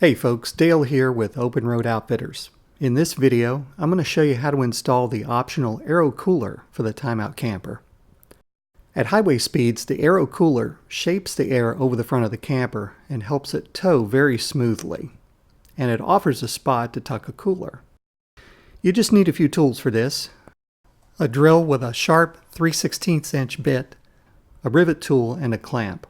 Hey folks, Dale here with Open Road Outfitters. In this video, I'm going to show you how to install the optional Aero Cooler for the Timeout camper. At highway speeds, the Aero Cooler shapes the air over the front of the camper and helps it tow very smoothly. And it offers a spot to tuck a cooler. You just need a few tools for this: a drill with a sharp 3/16 inch bit, a rivet tool, and a clamp.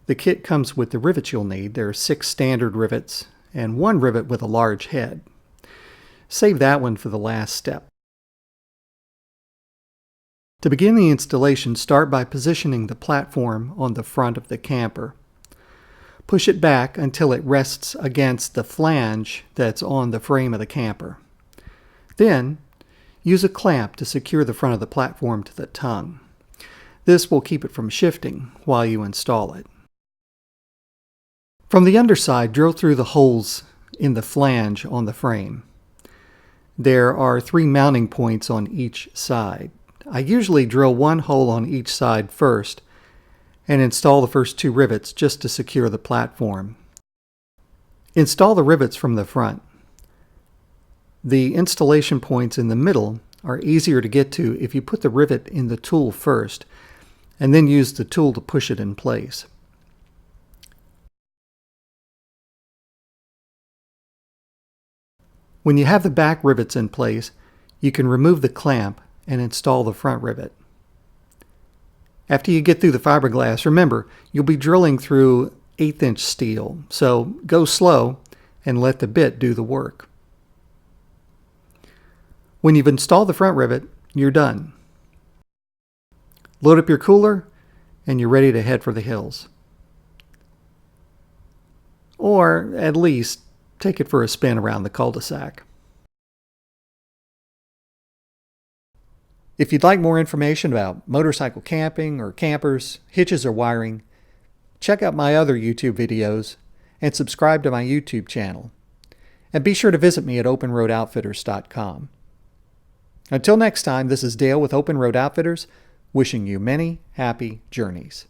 The kit comes with the rivets you'll need. There are 6 standard rivets and 1 rivet with a large head. Save that one for the last step. To begin the installation, start by positioning the platform on the front of the camper. Push it back until it rests against the flange that's on the frame of the camper. Then, use a clamp to secure the front of the platform to the tongue. This will keep it from shifting while you install it. From the underside, drill through the holes in the flange on the frame. There are 3 mounting points on each side. I usually drill 1 hole on each side first and install the first 2 rivets just to secure the platform. Install the rivets from the front. The installation points in the middle are easier to get to if you put the rivet in the tool first and then use the tool to push it in place. When you have the back rivets in place, you can remove the clamp and install the front rivet. After you get through the fiberglass, remember, you'll be drilling through 1/8 inch steel, so go slow and let the bit do the work. When you've installed the front rivet, you're done. Load up your cooler and you're ready to head for the hills. Or at least take it for a spin around the cul-de-sac. If you'd like more information about motorcycle camping or campers, hitches, or wiring, check out my other YouTube videos and subscribe to my YouTube channel. And be sure to visit me at openroadoutfitters.com. Until next time, this is Dale with Open Road Outfitters, wishing you many happy journeys.